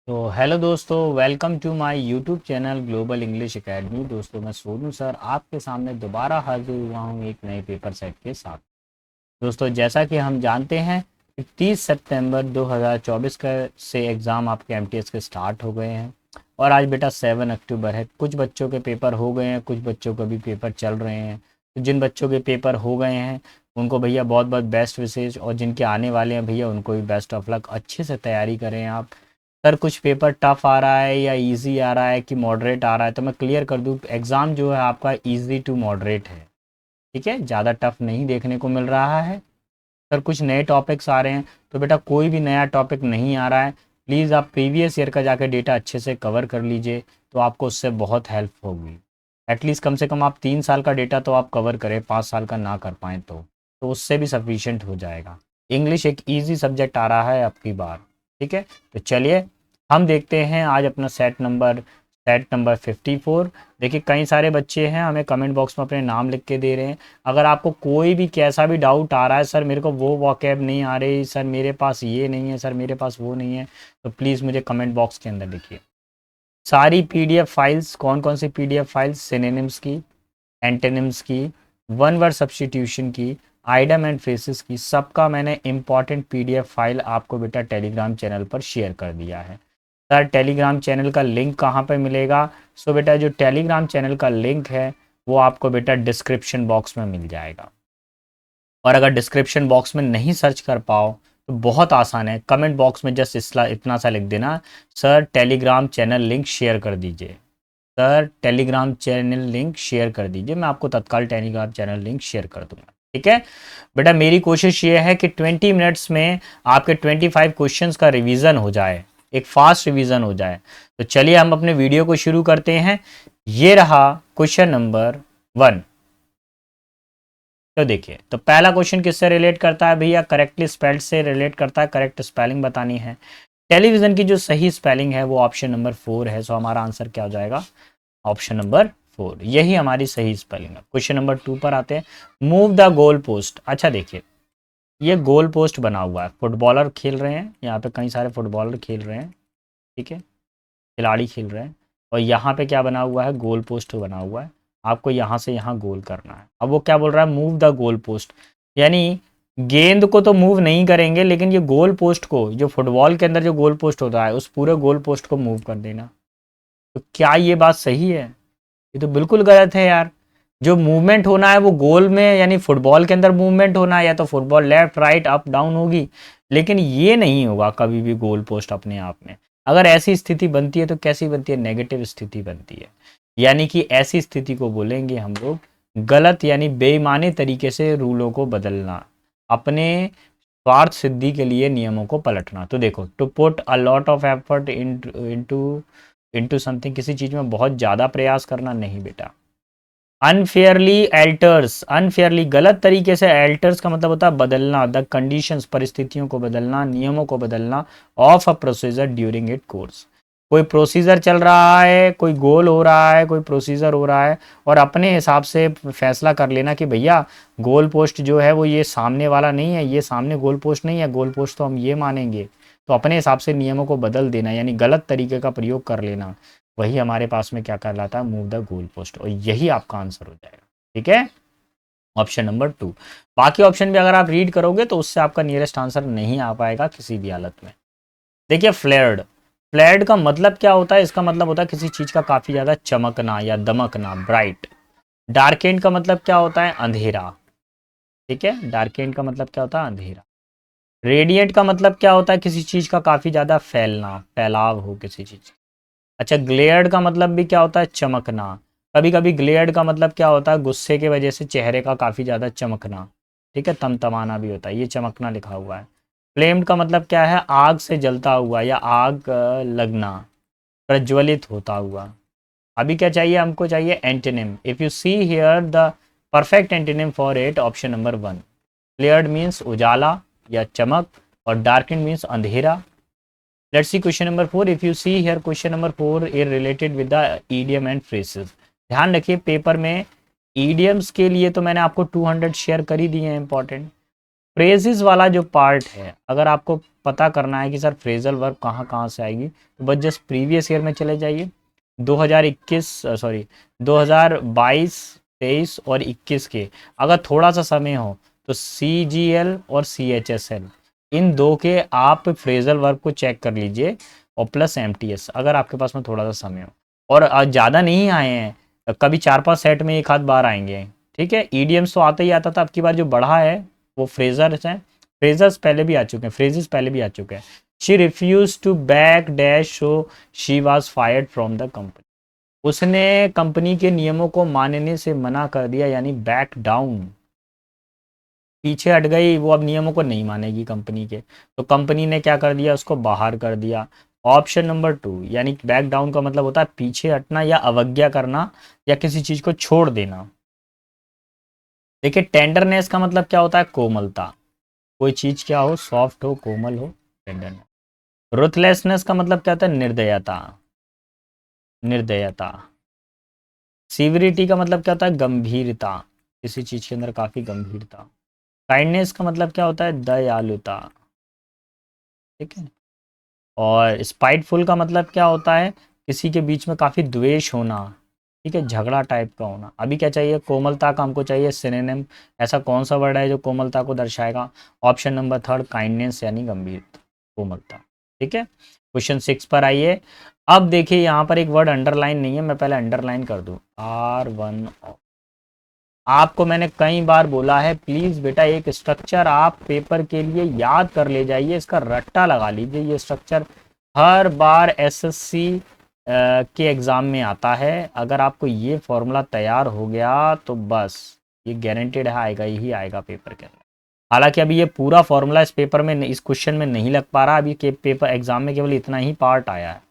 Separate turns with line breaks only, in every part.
तो हेलो दोस्तों, welcome to my YouTube channel global English academy. दोस्तों, मैं सोनू सर आपके सामने दोबारा हाजिर हुआ हूँ एक नए पेपर सेट के साथ। दोस्तों, जैसा कि हम जानते हैं कि 30 सितंबर 2024 का से एग्ज़ाम आपके एमटीएस के स्टार्ट हो गए हैं और आज बेटा 7 अक्टूबर है। कुछ बच्चों के पेपर हो गए हैं, कुछ बच्चों के भी पेपर चल रहे हैं। तो जिन बच्चों के पेपर हो गए हैं उनको भैया बहुत बहुत बेस्ट विशेष, और जिनके आने वाले हैं भैया उनको भी बेस्ट ऑफ लक। अच्छे से तैयारी करें आप। सर, कुछ पेपर टफ आ रहा है या इजी आ रहा है कि मॉडरेट आ रहा है, तो मैं क्लियर कर दूं, एग्ज़ाम जो है आपका इजी टू मॉडरेट है। ठीक है, ज़्यादा टफ नहीं देखने को मिल रहा है। सर, कुछ नए टॉपिक्स आ रहे हैं, तो बेटा कोई भी नया टॉपिक नहीं आ रहा है। प्लीज़ आप प्रीवियस ईयर का जाकर डेटा अच्छे से कवर कर लीजिए, तो आपको उससे बहुत हेल्प होगी। एटलीस्ट कम से कम आप 3 साल का डेटा तो आप कवर करें, 5 साल का ना कर पाएँ तो उससे भी सफिशिएंट हो जाएगा। इंग्लिश एक ईजी सब्जेक्ट आ रहा है अब की बार। ठीक है, तो चलिए हम देखते हैं आज अपना सेट नंबर 54। देखिए, कई सारे बच्चे हैं हमें कमेंट बॉक्स में अपने नाम लिख के दे रहे हैं। अगर आपको कोई भी कैसा भी डाउट आ रहा है, सर मेरे को वो वोकैब नहीं आ रही, सर मेरे पास ये नहीं है, सर मेरे पास वो नहीं है, तो प्लीज़ मुझे कमेंट बॉक्स के अंदर लिखिए। सारी पीडीएफ फाइल्स, कौन कौन सी पीडीएफ फाइल्स, सिनोनिम्स की, एंटोनिम्स की, वन वर्ड सब्स्टिट्यूशन की, आइडम एंड फ्रेसेस की, सबका मैंने इंपॉर्टेंट पीडीएफ फाइल आपको बेटा टेलीग्राम चैनल पर शेयर कर दिया है। सर, टेलीग्राम चैनल का लिंक कहाँ पर मिलेगा? सो बेटा, जो टेलीग्राम चैनल का लिंक है वो आपको बेटा डिस्क्रिप्शन बॉक्स में मिल जाएगा। और अगर डिस्क्रिप्शन बॉक्स में नहीं सर्च कर पाओ तो बहुत आसान है, कमेंट बॉक्स में जस्ट इतना सा लिख देना, sir Telegram channel link share कर दीजिए। Sir, Telegram channel link share कर दीजिए, मैं आपको तत्काल टेलीग्राम चैनल लिंक शेयर कर दूंगा। ठीक है बेटा, मेरी कोशिश ये है कि 20 मिनट्स में आपके 25 क्वेश्चंस का रिवीजन हो जाए, एक फास्ट रिवीजन हो जाए। तो चलिए हम अपने वीडियो को शुरू करते हैं। ये रहा क्वेश्चन नंबर 1। तो देखिए, तो पहला क्वेश्चन किससे रिलेट करता है भैया? करेक्टली स्पेल्ड से रिलेट करता है, करेक्ट स्पेलिंग बतानी है। टेलीविजन की जो सही स्पेलिंग है वो ऑप्शन नंबर 4 है। सो हमारा आंसर क्या हो जाएगा? ऑप्शन नंबर 4, यही हमारी सही स्पेलिंग है। क्वेश्चन नंबर 2 पर आते हैं। Move the goal post. अच्छा देखिए, ये गोल पोस्ट बना हुआ है, फुटबॉलर खेल रहे हैं, यहाँ पे कई सारे फुटबॉलर खेल रहे हैं। ठीक है, खिलाड़ी खेल रहे हैं, और यहाँ पे क्या बना हुआ है? गोल पोस्ट बना हुआ है। आपको यहाँ से यहाँ गोल करना है। अब वो क्या बोल रहा है? मूव द गोल पोस्ट, यानी गेंद को तो मूव नहीं करेंगे, लेकिन ये गोल पोस्ट को, जो फुटबॉल के अंदर जो गोल पोस्ट होता है, उस पूरे गोल पोस्ट को मूव कर देना। तो क्या ये बात सही है? ये तो बिल्कुल गलत है यार। जो मूवमेंट होना है वो गोल में, यानी फुटबॉल के अंदर मूवमेंट होना है, या तो football left right up down होगी, लेकिन ये नहीं होगा कभी भी गोल पोस्ट अपने आप में। अगर ऐसी स्थिति बनती है तो कैसी बनती है? नेगेटिव स्थिति बनती है। यानी कि ऐसी स्थिति को बोलेंगे हम लोग गलत, यानी बेईमानी तरीके से रूलों को बदलना, अपने स्वार्थ सिद्धि के लिए नियमों को पलटना। तो देखो, to put a lot of effort into into something, किसी चीज में बहुत ज्यादा प्रयास करना नहीं बेटा। अनफेयरली एल्टर्स, अनफेयरली गलत तरीके से, एल्टर्स का मतलब होता है बदलना, द कंडीशंस परिस्थितियों को बदलना, नियमों को बदलना, of a procedure during it course. कोई प्रोसीजर चल रहा है, कोई गोल हो रहा है, कोई प्रोसीजर हो रहा है, और अपने हिसाब से फैसला कर लेना कि भैया गोल पोस्ट जो है वो ये सामने वाला नहीं है, ये सामने गोल पोस्ट नहीं है, गोल पोस्ट तो हम ये मानेंगे। तो अपने हिसाब से नियमों को बदल देना, यानी गलत तरीके का प्रयोग कर लेना, वही हमारे पास में क्या कहलाता है? Move the goal post. और यही आपका आंसर हो जाएगा। ठीक है, ऑप्शन नंबर 2। बाकी ऑप्शन भी अगर आप रीड करोगे तो उससे आपका नियरेस्ट आंसर नहीं आ पाएगा किसी भी हालत में। देखिए, फ्लेयर्ड, फ्लेयर्ड का मतलब क्या होता है? इसका मतलब होता है किसी चीज का काफी ज्यादा चमकना या दमकना, ब्राइट। डार्केंड का मतलब क्या होता है? अंधेरा। ठीक है, डार्केंड का मतलब क्या होता है? अंधेरा। रेडिएंट का मतलब क्या होता है? किसी चीज का काफी ज्यादा फैलना, फैलाव हो किसी चीज। अच्छा, ग्लेयर्ड का मतलब भी क्या होता है? चमकना। कभी कभी ग्लेयर्ड का मतलब क्या होता है? गुस्से की वजह से चेहरे का काफ़ी ज़्यादा चमकना। ठीक है, तमतमाना भी होता है, ये चमकना लिखा हुआ है। फ्लेम्ड का मतलब क्या है? आग से जलता हुआ या आग लगना, प्रज्वलित होता हुआ। अभी क्या चाहिए हमको? चाहिए antonym. If you see here the perfect antonym for it, option number 1। Cleared means उजाला या चमक, और डार्केंड मीन्स अंधेरा। Let's see question number 4. If you see here, question number 4 is related with the idiom and phrases. ध्यान रखिए, paper में idioms के लिए तो मैंने आपको 200 शेयर कर ही दिए हैं इंपॉर्टेंट। फ्रेजेस वाला जो पार्ट है, अगर आपको पता करना है कि सर फ्रेजल वर्ब कहाँ कहाँ से आएगी, तो बस जस्ट प्रीवियस ईयर में चले जाइए। 2021 सॉरी 2022, 23 और 21 के अगर थोड़ा सा समय हो तो CGL और CHSL, इन दो के आप फ्रेजल वर्ब को चेक कर लीजिए, और प्लस MTS अगर आपके पास में थोड़ा सा समय हो। और ज़्यादा नहीं आए हैं, कभी 4-5 सेट में एक आध बार आएंगे। ठीक है, ईडीएम्स तो आता ही आता था, अब की बार जो बढ़ा है वो फ्रेजर्स हैं। फ्रेजर्स पहले भी आ चुके हैं, फ्रेजेस पहले भी आ चुके हैं। She refuse to back dash so she was fired from the company, उसने कंपनी के नियमों को मानने से मना कर दिया, यानी बैक डाउन, पीछे हट गई, वो अब नियमों को नहीं मानेगी कंपनी के, तो कंपनी ने क्या कर दिया, उसको बाहर कर दिया। ऑप्शन नंबर 2, यानी बैक डाउन का मतलब होता है पीछे हटना या अवज्ञा करना या किसी चीज को छोड़ देना। देखिए टेंडरनेस का मतलब क्या होता है, कोमलता, कोई चीज क्या हो, सॉफ्ट हो, कोमल हो, टेंडरनेस। रुथलेसनेस का मतलब क्या होता है, निर्दयता, निर्दयता। सीवरिटी का मतलब क्या होता है, गंभीरता, किसी चीज के अंदर काफी गंभीरता। काइंडनेस का मतलब क्या होता है, दयालुता। ठीक है, और स्पाइटफुल का मतलब क्या होता है, किसी के बीच में काफी द्वेष होना। ठीक है, झगड़ा टाइप का होना। अभी क्या चाहिए, कोमलता का हमको चाहिए सिनोनिम, ऐसा कौन सा वर्ड है जो कोमलता को दर्शाएगा। ऑप्शन नंबर 3 काइंडनेस यानी गंभीर कोमलता। ठीक है, क्वेश्चन 6 पर आइए। अब देखिए यहाँ पर एक वर्ड अंडरलाइन नहीं है, मैं पहले अंडरलाइन कर दूं, R1 ऑफ। आपको मैंने कई बार बोला है, प्लीज बेटा एक स्ट्रक्चर आप पेपर के लिए याद कर ले जाइए, इसका रट्टा लगा लीजिए। ये स्ट्रक्चर हर बार SSC के एग्जाम में आता है। अगर आपको ये फॉर्मूला तैयार हो गया तो बस ये गारंटेड है, आएगा ही आएगा पेपर के अंदर। हालांकि अभी ये पूरा फॉर्मूला इस पेपर में, इस क्वेश्चन में नहीं लग पा रहा, अभी के पेपर एग्जाम में केवल इतना ही पार्ट आया है।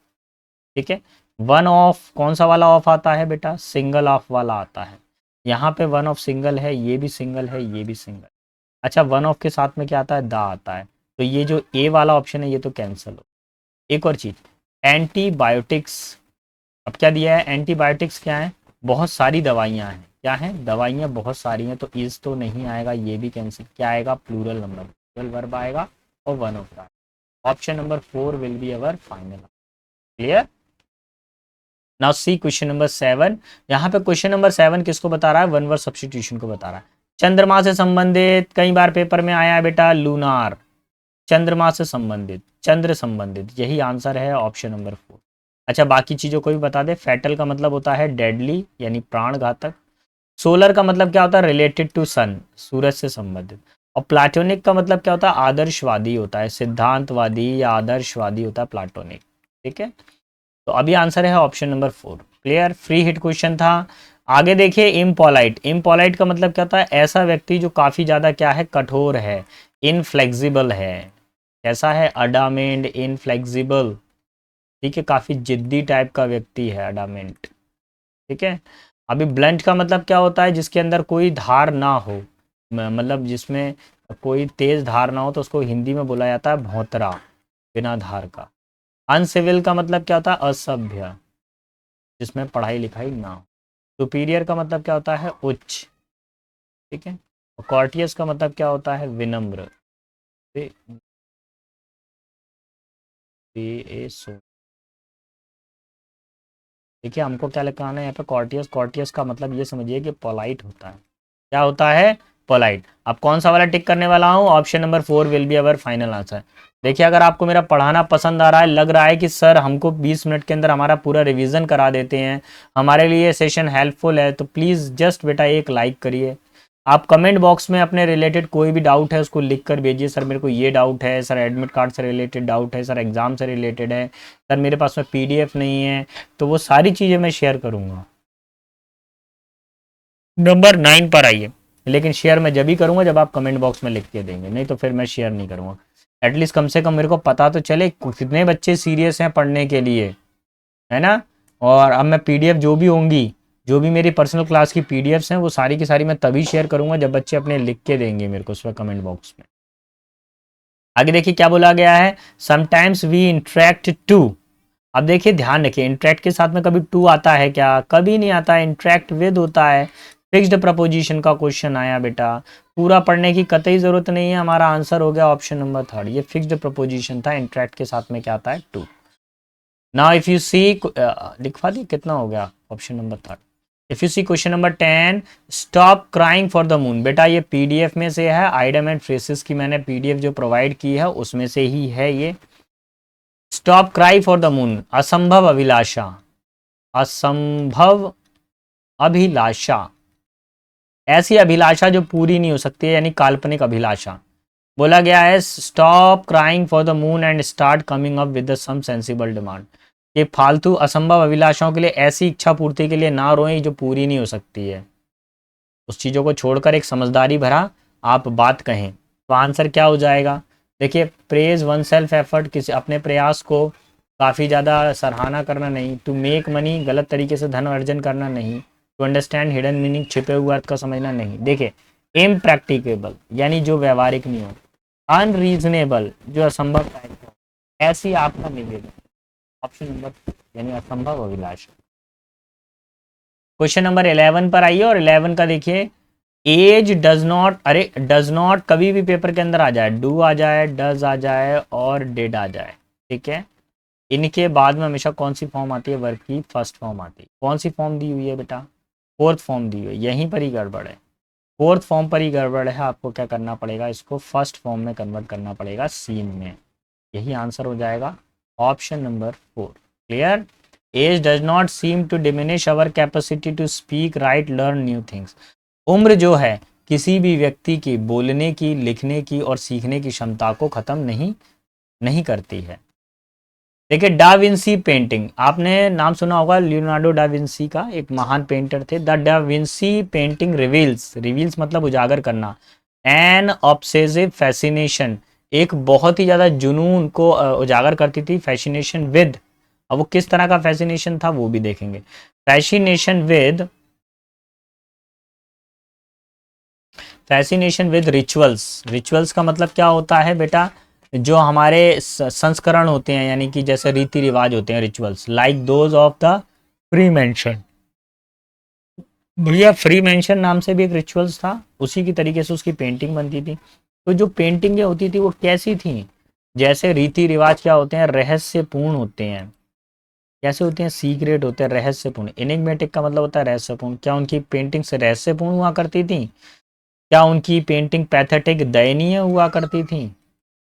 ठीक है, वन ऑफ कौन सा वाला ऑफ आता है बेटा, सिंगल ऑफ वाला आता है। यहाँ पे वन ऑफ सिंगल है, ये भी सिंगल है, ये भी सिंगल। अच्छा, वन ऑफ के साथ में क्या आता है, दा आता है, तो ये जो ए वाला ऑप्शन है ये तो कैंसिल हो। एक और चीज, एंटीबायोटिक्स। अब क्या दिया है, एंटीबायोटिक्स क्या है, बहुत सारी दवाइयां हैं, क्या है, दवाइयां बहुत सारी हैं, तो इज तो नहीं आएगा, ये भी कैंसिल, क्या आएगा, प्लूरल नंबर, प्लूरल वर्ब आएगा और वन ऑफ का। Option number 4 will be our final. Clear. Now see question number 7। यहाँ पे क्वेश्चन नंबर 7 किसको बता रहा है, वन वर्ड सब्स्टिट्यूशन को बता रहा है। चंद्रमा से संबंधित, कई बार पेपर में आया है बेटा, लूनार, चंद्रमा से संबंधित, चंद्र संबंधित, यही आंसर है ऑप्शन नंबर 4। अच्छा, बाकी चीजों को भी बता दे। फैटल का मतलब होता है डेडली यानी प्राण घातक। सोलर का मतलब क्या होता है, रिलेटेड टू सन, सूरज से संबंधित। और प्लाटोनिक का मतलब क्या होता है, आदर्शवादी होता है, सिद्धांतवादी या आदर्शवादी होता है प्लाटोनिक। ठीक है, तो अभी आंसर है option number 4। Clear, free hit question था। आगे देखिए, इम्पोलाइट। इम्पोलाइट का मतलब क्या होता है, ऐसा व्यक्ति जो काफी ज्यादा क्या है, कठोर है, इनफ्लेक्सिबल है। कैसा है, अडामेंट, इनफ्लेक्सिबल। ठीक है, काफी जिद्दी टाइप का व्यक्ति है, अडामेंट। ठीक है, अभी ब्लंट का मतलब क्या होता है, जिसके अंदर कोई धार ना हो, मतलब जिसमें कोई तेज धार ना हो, तो उसको हिंदी में बोला जाता है भौंतरा, बिना धार का। अनसिविल का मतलब क्या होता है, असभ्य, जिसमें पढ़ाई लिखाई ना हो। सुपीरियर का मतलब क्या होता है, उच्च। ठीक है, कॉर्टियस का मतलब क्या होता है, विनम्र। देखिए हमको क्या लिखाना है यहाँ पे, कॉर्टियस। कॉर्टियस का मतलब ये समझिए कि पोलाइट होता है। क्या होता है, पोलाइट। अब कौन सा वाला टिक करने वाला हूँ, option number 4 will be our final answer. देखिए अगर आपको मेरा पढ़ाना पसंद आ रहा है, लग रहा है कि सर हमको 20 मिनट के अंदर हमारा पूरा रिवीजन करा देते हैं, हमारे लिए सेशन हेल्पफुल है, तो प्लीज़ जस्ट बेटा एक लाइक करिए। आप कमेंट बॉक्स में अपने रिलेटेड कोई भी डाउट है उसको लिख कर भेजिए, सर मेरे को ये डाउट है, सर एडमिट कार्ड से रिलेटेड डाउट है, सर एग्ज़ाम से रिलेटेड है, सर मेरे पास में PDF नहीं है, तो वो सारी चीज़ें मैं शेयर करूँगा। नंबर 9 पर आइए, लेकिन शेयर मैं जब ही करूँगा जब आप कमेंट बॉक्स में लिख के देंगे, नहीं तो फिर मैं शेयर नहीं करूँगा। एटलीस्ट कम से कम मेरे को पता तो चले कितने बच्चे सीरियस हैं पढ़ने के लिए, है ना। और अब मैं PDF जो भी होंगी, जो भी मेरी पर्सनल क्लास की PDFs हैं, वो सारी की सारी मैं तभी शेयर करूँगा जब बच्चे अपने लिख के देंगे मेरे को उसमें कमेंट बॉक्स में। आगे देखिए क्या बोला गया है, समटाइम्स वी इंट्रैक्ट टू। अब देखिए ध्यान रखिए, इंट्रैक्ट के साथ में कभी टू आता है क्या, कभी नहीं आता है, इंट्रैक्ट विद होता है। फिक्स्ड प्रपोजिशन का क्वेश्चन आया बेटा, पूरा पढ़ने की कतई जरूरत नहीं है, हमारा आंसर हो गया ऑप्शन नंबर थर्ड, ये फिक्स्ड प्रपोजिशन था, इंटरेक्ट के साथ में क्या आता है to. Now if you see, लिखवा दी कितना हो गया option number third. If you see question number 10, stop crying for the moon, बेटा ये पीडीएफ में से है, आइडम एंड फ्रेसेस की मैंने पीडीएफ जो प्रोवाइड की है उसमें से ही है ये। Stop cry for the moon, असंभव अभिलाषा, असंभव अभिलाषा, ऐसी अभिलाषा जो पूरी नहीं हो सकती है, यानी काल्पनिक अभिलाषा। बोला गया है stop crying for the moon and start coming up with some sensible demand, ये फालतू असंभव अभिलाषाओं के लिए, ऐसी इच्छा पूर्ति के लिए ना रोएं जो पूरी नहीं हो सकती है, उस चीज़ों को छोड़कर एक समझदारी भरा आप बात कहें। तो आंसर क्या हो जाएगा, देखिए प्रेज वन सेल्फ एफर्ट, किसी अपने प्रयास को काफ़ी ज़्यादा सराहना करना नहीं, टू मेक मनी गलत तरीके से धन अर्जन करना नहीं, टू अंडरस्टैंड हिडन मीनिंग छिपे हुए अर्थ का समझना नहीं। देखिए इम्प्रैक्टिकेबल यानी जो व्यवहारिक नहीं हो, अनरीजनेबल जो असंभव टाइप हो, ऐसी आपका निवेदन, ऑप्शन नंबर यानी असंभव अभिलाषा। क्वेश्चन नंबर 11 पर आइए, और 11 का देखिए, एज डज नॉट, अरे डज नॉट कभी भी पेपर के अंदर आ जाए, डू आ जाए, डज आ जाए और डिड आ जाए, ठीक है, इनके बाद में हमेशा कौन सी फॉर्म आती है, वर्ब की फर्स्ट फॉर्म आती है। कौन सी फॉर्म दी हुई है बेटा, फोर्थ फॉर्म दी हुई है, यहीं पर ही गड़बड़ है, फोर्थ फॉर्म पर ही गड़बड़ है, आपको क्या करना पड़ेगा, इसको फर्स्ट फॉर्म में कन्वर्ट करना पड़ेगा, सीन में, यही आंसर हो जाएगा option number 4। Clear, age does not seem to diminish our capacity to speak right learn new things, उम्र जो है किसी भी व्यक्ति की बोलने की, लिखने की और सीखने की क्षमता को खत्म नहीं करती है। देखिए डा विंसी पेंटिंग, आपने नाम सुना होगा लियोनार्डो डा विंसी का, एक महान पेंटर थे। द डा विंसी पेंटिंग रिवील्स मतलब उजागर करना, एन ऑब्सेसिव फैसिनेशन, एक बहुत ही ज्यादा जुनून को उजागर करती थी, फैसिनेशन विद, अब वो किस तरह का फैसिनेशन था वो भी देखेंगे। फैसिनेशन विद रिचुअल्स, रिचुअल्स का मतलब क्या होता है बेटा, जो हमारे संस्करण होते हैं, यानी कि जैसे रीति रिवाज होते हैं, rituals like those of the free mention, भैया फ्री मेंशन नाम से भी एक रिचुअल्स था, उसी की तरीके से उसकी पेंटिंग बनती थी। तो जो पेंटिंगें होती थी वो कैसी थी, जैसे रीति रिवाज क्या होते हैं, रहस्यपूर्ण होते हैं, कैसे होते हैं, सीक्रेट होते हैं, रहस्यपूर्ण, एनिग्मेटिक का मतलब होता है रहस्यपूर्ण। क्या उनकी पेंटिंग से रहस्यपूर्ण हुआ करती थी, क्या उनकी पेंटिंग पैथेटिक दयनीय हुआ करती थी,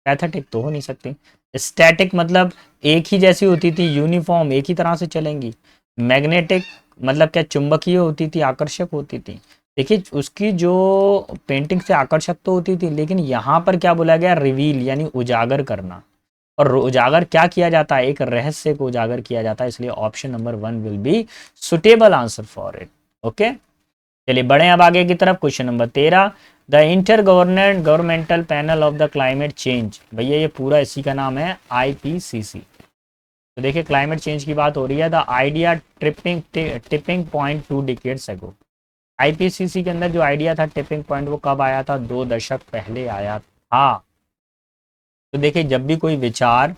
पैथेटिक तो हो नहीं सकती। स्टैटिक मतलब एक ही जैसी होती थी, यूनिफॉर्म एक ही तरह से चलेंगी। मैग्नेटिक मतलब क्या, चुंबकीय होती थी, आकर्षक होती थी। देखिए उसकी जो पेंटिंग से आकर्षक तो होती थी, लेकिन यहाँ पर क्या बोला गया, रिवील यानी उजागर करना, और उजागर क्या किया जाता है, एक रहस्य को उजागर किया जाता है, इसलिए option number 1 will be suitable answer for it. Okay, चलिए बढ़े अब आगे की तरफ। Question number 13, the inter governmental panel of the climate change, भैया ये पूरा इसी का नाम है आईपीसीसी। तो देखिए क्लाइमेट चेंज की बात हो रही है, the idea tipping point 2 decades ago, IPCC के अंदर जो आइडिया था टिपिंग पॉइंट, वो कब आया था, 2 दशक पहले आया था। तो देखिए जब भी कोई विचार,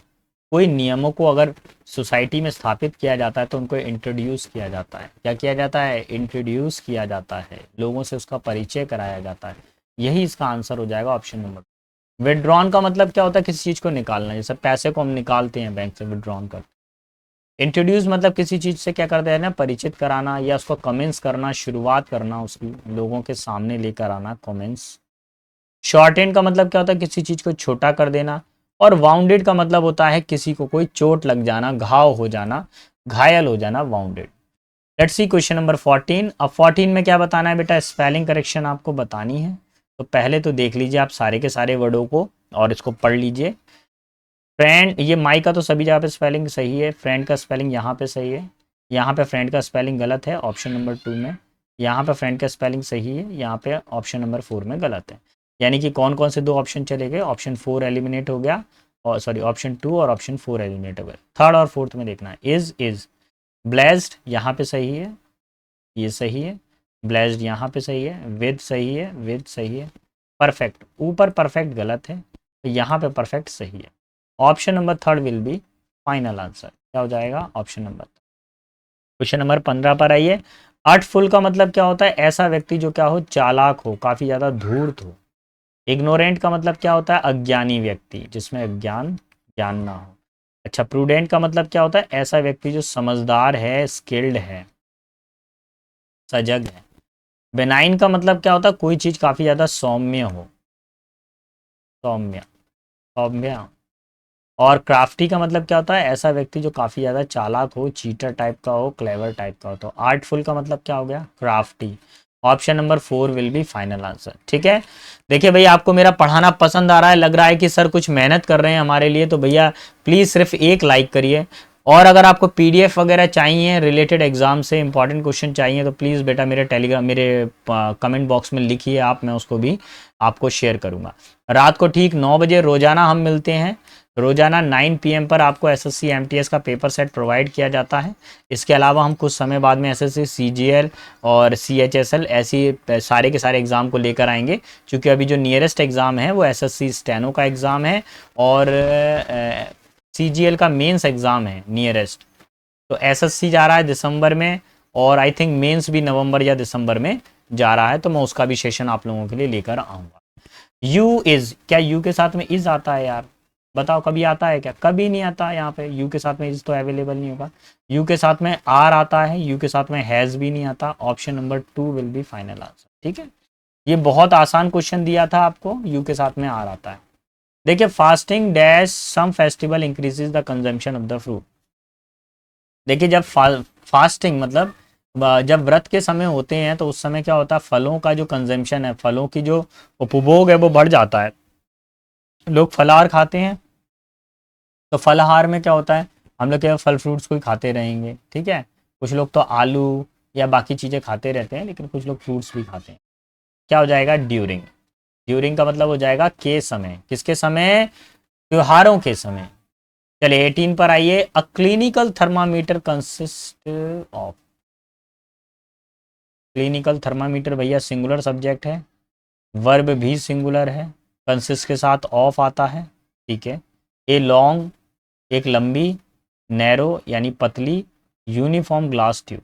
कोई नियमों को अगर सोसाइटी में स्थापित किया जाता है तो उनको इंट्रोड्यूस किया जाता है, क्या किया जाता है, इंट्रोड्यूस किया जाता है, लोगों से उसका परिचय कराया जाता है, यही इसका आंसर हो जाएगा ऑप्शन नंबर। विड्रॉन का मतलब क्या होता है, किसी चीज को निकालना, जैसे पैसे को हम निकालते हैं बैंक से, विड्रॉन करते हैं। इंट्रोड्यूस मतलब किसी चीज से क्या करते हैं ना, परिचित कराना, या उसको कमेंट्स करना, शुरुआत करना, उसकी लोगों के सामने लेकर आना, कमेंट्स। शॉर्ट एंड का मतलब क्या होता है, किसी चीज को छोटा कर देना। और वाउंडेड का मतलब होता है किसी को कोई चोट लग जाना, घाव हो जाना, घायल हो जाना, bounded. Let's see question number 14। अब 14 में क्या बताना है बेटा, स्पेलिंग करेक्शन आपको बतानी है। तो पहले तो देख लीजिए आप सारे के सारे वर्डों को और इसको पढ़ लीजिए। फ्रेंड, ये माई का तो सभी जगह पे स्पेलिंग सही है, फ्रेंड का स्पेलिंग यहाँ पे सही है, यहाँ पे फ्रेंड का स्पेलिंग गलत है ऑप्शन नंबर 2 में, यहाँ पे फ्रेंड का स्पेलिंग सही है, यहाँ पे ऑप्शन नंबर 4 में गलत है। यानी कि कौन कौन से 2 ऑप्शन चले गए, ऑप्शन 4 एलिमिनेट हो गया, और सॉरी ऑप्शन 2 और ऑप्शन 4 एलिमिनेट हो गए। थर्ड और फोर्थ में देखना है, इज ब्लेस्ड यहाँ पे सही है, ये सही है, ब्लेस्ड यहाँ पे सही है, विद सही है, विद सही है, परफेक्ट, ऊपर परफेक्ट गलत है, तो यहाँ पे परफेक्ट सही है। Option number 3 will be final answer, क्या हो जाएगा, ऑप्शन नंबर। क्वेश्चन नंबर 15 पर आइए। आर्टफुल का मतलब क्या होता है? ऐसा व्यक्ति जो क्या हो, चालाक हो, काफी ज्यादा धूर्त हो। इग्नोरेंट का मतलब क्या होता है? अज्ञानी व्यक्ति, जिसमें अज्ञान ज्ञान ना हो। अच्छा, प्रूडेंट का मतलब क्या होता है? ऐसा व्यक्ति जो समझदार है, स्किल्ड है, सजग है। बेनाइन का मतलब क्या होता है? कोई चीज काफी ज्यादा सौम्य हो, सौम्य, सौम्य। और क्राफ्टी का मतलब क्या होता है? ऐसा व्यक्ति जो काफी ज्यादा चालाक हो, चीटर टाइप का हो, क्लेवर टाइप का हो। तो आर्टफुल का मतलब क्या हो गया? Crafty. Option number 4 will be final answer. ठीक है, देखिए भैया, आपको मेरा पढ़ाना पसंद आ रहा है, लग रहा है कि सर कुछ मेहनत कर रहे हैं हमारे लिए, तो भैया प्लीज़ सिर्फ एक लाइक करिए। और अगर आपको पीडीएफ वगैरह चाहिए, रिलेटेड एग्जाम से इंपॉर्टेंट क्वेश्चन चाहिए, तो प्लीज़ बेटा मेरे टेलीग्राम, मेरे कमेंट बॉक्स में लिखिए आप, मैं उसको भी आपको शेयर करूंगा। रात को ठीक 9 बजे रोजाना हम मिलते हैं। रोजाना 9 PM पर आपको एसएससी एमटीएस का पेपर सेट प्रोवाइड किया जाता है। इसके अलावा हम कुछ समय बाद में एसएससी सीजीएल और सीएचएसएल ऐसी सारे के सारे एग्ज़ाम को लेकर आएंगे, क्योंकि अभी जो नियरेस्ट एग्ज़ाम है वो एसएससी स्टेनो का एग्ज़ाम है, और सीजीएल का मेंस एग्ज़ाम है नियरेस्ट। तो एसएससी जा रहा है दिसंबर में, और आई थिंक मेंस भी नवंबर या दिसंबर में जा रहा है, तो मैं उसका भी सेशन आप लोगों के लिए लेकर आऊँगा। यू इज़, क्या यू के साथ में इज़ आता है यार? बताओ, कभी आता है क्या? कभी नहीं आता। यहाँ पे यू के साथ में इज तो अवेलेबल नहीं होगा। यू के साथ में आर आता है, यू के साथ में हैज़ भी नहीं आता। Option number 2 will be final answer. ठीक है, ये बहुत आसान क्वेश्चन दिया था आपको, यू के साथ में आर आता है। देखिए, fasting dash some festival increases the consumption of the fruit. देखिए, जब फास्टिंग मतलब जब व्रत के समय होते हैं, तो उस समय क्या होता है? फलों का जो कंजम्पशन है, फलों की जो उपभोग है, वो बढ़ जाता है। लोग फलाहार खाते हैं, तो फलाहार में क्या होता है? हम लोग क्या फल फ्रूट्स को ही खाते रहेंगे, ठीक है। कुछ लोग तो आलू या बाकी चीज़ें खाते रहते हैं, लेकिन कुछ लोग फ्रूट्स भी खाते हैं। क्या हो जाएगा? ड्यूरिंग। ड्यूरिंग का मतलब हो जाएगा के समय। किसके समय? त्योहारों के समय। चलिए 18 पर आइए। A clinical thermometer consist of. Clinical thermometer भैया सिंगुलर सब्जेक्ट है, वर्ब भी सिंगुलर है, कंसिस्ट के साथ ऑफ आता है, ठीक है। ए लॉन्ग, एक लंबी, नैरो यानी पतली, यूनिफॉर्म ग्लास ट्यूब।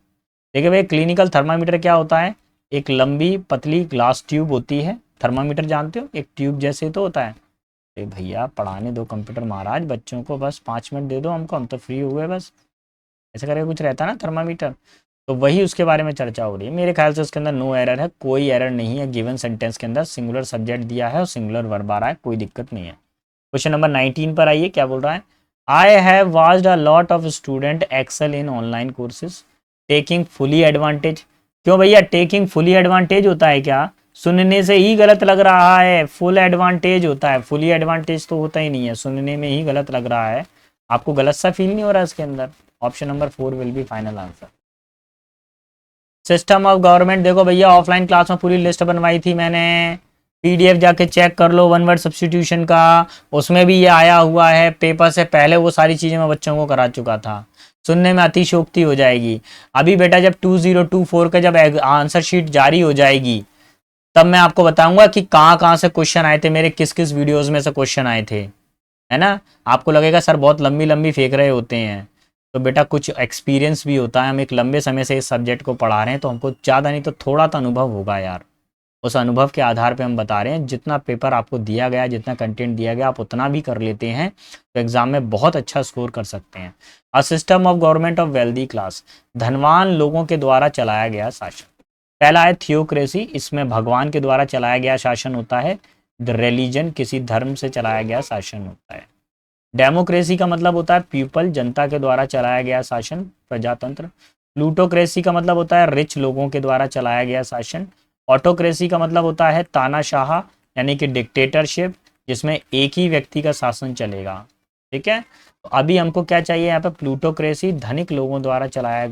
देखिए भाई, क्लिनिकल थर्मामीटर क्या होता है? एक लंबी पतली ग्लास ट्यूब होती है। थर्मामीटर जानते हो, एक ट्यूब जैसे तो होता है। अरे भैया पढ़ाने दो कंप्यूटर महाराज बच्चों को, बस 5 मिनट दे दो हमको, हम तो फ्री हुए बस। ऐसा करके कुछ रहता है ना थर्मामीटर, तो वही उसके बारे में चर्चा हो रही है। मेरे ख्याल से उसके अंदर नो एरर है, कोई एरर नहीं है। गिवन सेंटेंस के अंदर सिंगुलर सब्जेक्ट दिया है और सिंगुलर वर्ब आ रहा है, कोई दिक्कत नहीं है। क्वेश्चन नंबर 19 पर आइए, क्या बोल रहा है? I have watched a lot of student excel in online courses taking fully advantage. क्यों भैया, टेकिंग फुली एडवांटेज होता है क्या? सुनने से ही गलत लग रहा है। फुल एडवांटेज होता है, फुली एडवांटेज तो होता ही नहीं है, सुनने में ही गलत लग रहा है। आपको गलत सा फील नहीं हो रहा है इसके अंदर? Option number 4 will be final answer. System of government, देखो भैया ऑफलाइन क्लास में पूरी लिस्ट बनवाई थी मैंने, पीडीएफ जाके चेक कर लो वन वर्ड सब्स्टिट्यूशन का, उसमें भी ये आया हुआ है। पेपर से पहले वो सारी चीज़ें मैं बच्चों को करा चुका था। सुनने में अतिशयोक्ति हो जाएगी। अभी बेटा जब 2024 का जब आंसर शीट जारी हो जाएगी, तब मैं आपको बताऊंगा कि कहाँ कहाँ से क्वेश्चन आए थे मेरे, किस किस वीडियोज़ में से क्वेश्चन आए थे, है ना। आपको लगेगा सर बहुत लंबी लंबी फेंक रहे होते हैं, तो बेटा कुछ एक्सपीरियंस भी होता है। हम एक लंबे समय से इस सब्जेक्ट को पढ़ा रहे हैं, तो हमको ज़्यादा नहीं तो थोड़ा तो अनुभव होगा यार। उस अनुभव के आधार पे हम बता रहे हैं। जितना पेपर आपको दिया गया, जितना कंटेंट दिया गया, आप उतना भी कर लेते हैं तो एग्जाम में बहुत अच्छा स्कोर कर सकते हैं। A system of government of wealthy class, धनवान लोगों के द्वारा चलाया गया शासन। पहला है थियोक्रेसी, इसमें भगवान के द्वारा चलाया गया शासन होता है। द रिलीजन, किसी धर्म से चलाया गया शासन होता है। डेमोक्रेसी का मतलब होता है पीपल, जनता के द्वारा चलाया गया शासन, प्रजातंत्र। प्लूटोक्रेसी का मतलब होता है रिच लोगों के द्वारा चलाया गया शासन। ऑटोक्रेसी का मतलब होता है तानाशाह यानी कि डिक्टेटरशिप, जिसमें एक ही व्यक्ति का शासन चलेगा, ठीक है। तो अभी हमको क्या चाहिए यहाँ पे? प्लूटोक्रेसी, धनिक लोगों द्वारा चलाया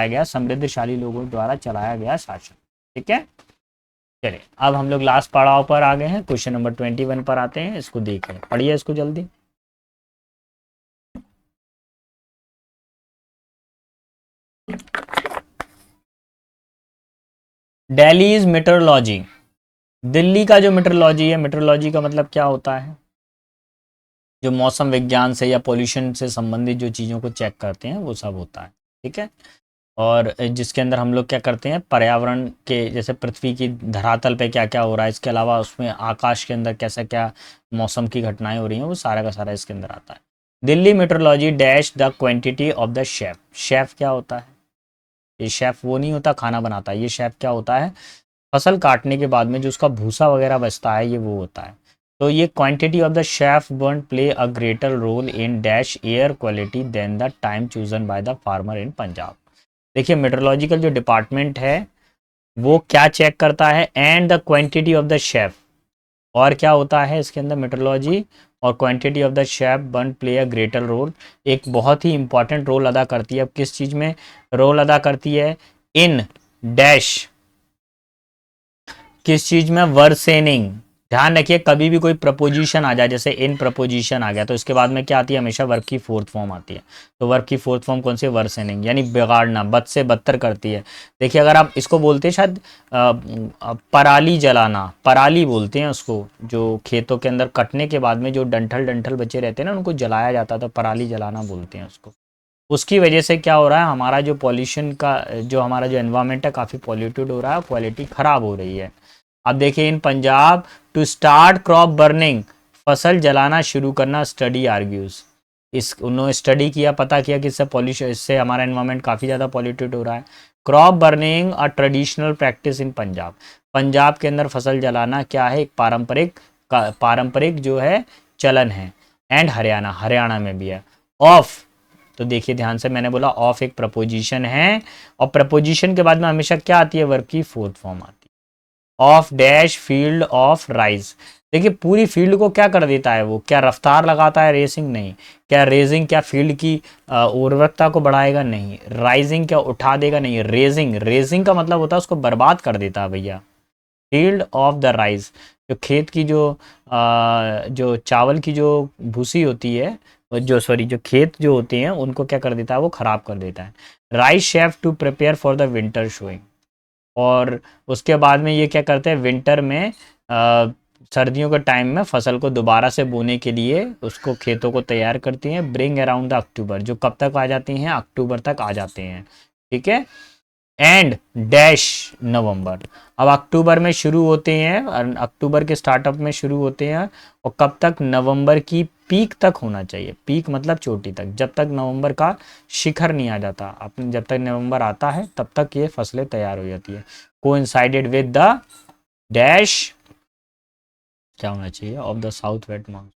गया समृद्धशाली लोगों द्वारा चलाया गया शासन, ठीक है। चलिए अब हम लोग लास्ट पड़ाव पर आ गए हैं, क्वेश्चन नंबर 21 पर आते हैं। इसको देखें, पढ़िए इसको जल्दी। दिल्लीज मेट्रोलॉजी, दिल्ली का जो मेट्रोलॉजी है, मेट्रोलॉजी का मतलब क्या होता है? जो मौसम विज्ञान से या पोल्यूशन से संबंधित जो चीज़ों को चेक करते हैं वो सब होता है, ठीक है। और जिसके अंदर हम लोग क्या करते हैं, पर्यावरण के जैसे पृथ्वी की धरातल पे क्या क्या हो रहा है, इसके अलावा उसमें आकाश के अंदर कैसा क्या मौसम की घटनाएं हो रही हैं, वो सारा का सारा इसके अंदर आता है। Delhi metrology dash the quantity of the chef. Chef क्या होता है? ये शेफ वो नहीं होता खाना बनाता है, ये शेफ क्या होता है, फसल काटने के बाद में जो उसका भूसा वगैरह बचता है ये वो होता है। तो ये quantity of the chaff burn play a greater role in dash air quality than the time chosen by the farmer in Punjab. देखिए मेट्रोलॉजिकल जो डिपार्टमेंट है वो क्या चेक करता है, and the quantity of the chaff, और क्या होता है इसके अंदर मेट्रोलॉजी और quantity of the chaff burn play a greater role, एक बहुत ही इंपॉर्टेंट रोल अदा करती है। अब किस चीज में रोल अदा करती है, इन डैश, किस चीज में, वर्सेनिंग। ध्यान रखिए कभी भी कोई प्रपोजिशन आ जाए, जैसे इन प्रपोजिशन आ गया तो इसके बाद में क्या आती है, हमेशा वर्ब की फोर्थ फॉर्म आती है। तो वर्ब की फोर्थ फॉर्म कौन सी, वर्सेनिंग, यानी बिगाड़ना, बद से बदतर करती है। देखिए अगर आप इसको बोलते हैं शायद पराली जलाना, पराली बोलते हैं उसको, जो खेतों के अंदर कटने के बाद में जो डंठल डंठल बचे रहते हैं ना उनको जलाया जाता था, पराली जलाना बोलते हैं उसको। उसकी वजह से क्या हो रहा है, हमारा जो पॉल्यूशन का जो हमारा जो एनवायरनमेंट है काफ़ी पॉल्यूटेड हो रहा है, क्वालिटी ख़राब हो रही है। अब देखिए in Punjab to start crop burning, फसल जलाना शुरू करना, स्टडी आर्ग्यूज। इस उन्होंने स्टडी किया, पता किया कि इससे पॉल्यूशन, इससे हमारा एनवायरनमेंट काफ़ी ज़्यादा पॉल्यूटेड हो रहा है। Crop burning a traditional practice in Punjab, Punjab के अंदर फसल जलाना क्या है, एक पारंपरिक जो है चलन है। एंड हरियाणा, हरियाणा में भी है। ऑफ, तो देखिए ध्यान से, मैंने बोला ऑफ एक प्रपोजिशन है, और प्रपोजिशन के बाद में हमेशा क्या आती है, वर्ब की फोर्थ फॉर्म आती है। Of dash field of rise, देखिए पूरी फील्ड को क्या कर देता है वो, क्या रफ्तार लगाता है, रेसिंग नहीं। क्या रेजिंग, क्या फील्ड की उर्वरकता को बढ़ाएगा, नहीं। राइजिंग क्या उठा देगा, नहीं। रेजिंग, रेजिंग का मतलब होता है उसको बर्बाद कर देता है भैया। फील्ड ऑफ द राइस, जो खेत की जो चावल की जो भूसी होती है, जो सॉरी जो खेत जो होते हैं उनको क्या कर देता है, वो खराब कर देता है। Rice chaff to prepare for the winter sowing, और उसके बाद में ये क्या करते हैं, विंटर में सर्दियों के टाइम में फसल को दोबारा से बोने के लिए उसको खेतों को तैयार करती हैं। ब्रिंग अराउंड द अक्टूबर, जो कब तक आ जाती हैं, अक्टूबर तक आ जाते हैं, ठीक है। एंड डैश नवंबर, अब अक्टूबर में शुरू होते हैं, अक्टूबर के स्टार्टअप में शुरू होते हैं, और कब तक, नवंबर की पीक तक होना चाहिए। पीक मतलब चोटी तक, जब तक नवंबर का शिखर नहीं आ जाता, अपने जब तक नवंबर आता है तब तक ये फसलें तैयार हो जाती है। कोइंसाइडेड विद द डैश, क्या होना चाहिए, of the south west monsoon.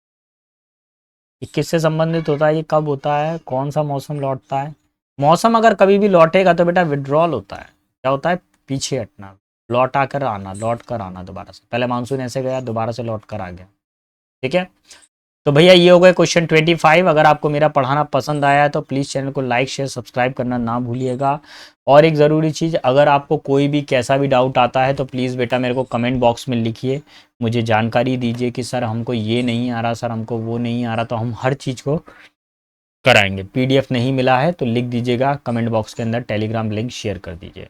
ये किससे संबंधित होता है, ये कब होता है, कौन सा मौसम लौटता है। मौसम अगर कभी भी लौटेगा तो बेटा विड्रॉल होता है, क्या होता है, पीछे हटना, लौट कर आना दोबारा से। पहले मानसून ऐसे गया, दोबारा से लौट कर आ गया, ठीक है। तो भैया ये हो गए क्वेश्चन 25। अगर आपको मेरा पढ़ाना पसंद आया है तो प्लीज़ चैनल को लाइक शेयर सब्सक्राइब करना ना भूलिएगा। और एक ज़रूरी चीज़, अगर आपको कोई भी कैसा भी डाउट आता है तो प्लीज़ बेटा मेरे को कमेंट बॉक्स में लिखिए, मुझे जानकारी दीजिए कि सर हमको ये नहीं आ रहा, सर हमको वो नहीं आ रहा, तो हम हर चीज़ को कराएंगे। पीडीएफ नहीं मिला है तो लिख दीजिएगा कमेंट बॉक्स के अंदर, टेलीग्राम लिंक शेयर कर दीजिए।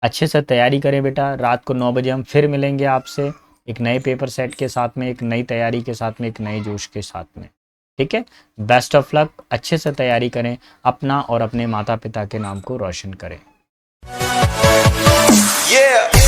अच्छे से तैयारी करें बेटा, रात को 9 बजे हम फिर मिलेंगे आपसे एक नए पेपर सेट के साथ में, एक नई तैयारी के साथ में, एक नए जोश के साथ में, ठीक है। बेस्ट ऑफ लक, अच्छे से तैयारी करें, अपना और अपने माता पिता के नाम को रोशन करें। Yeah.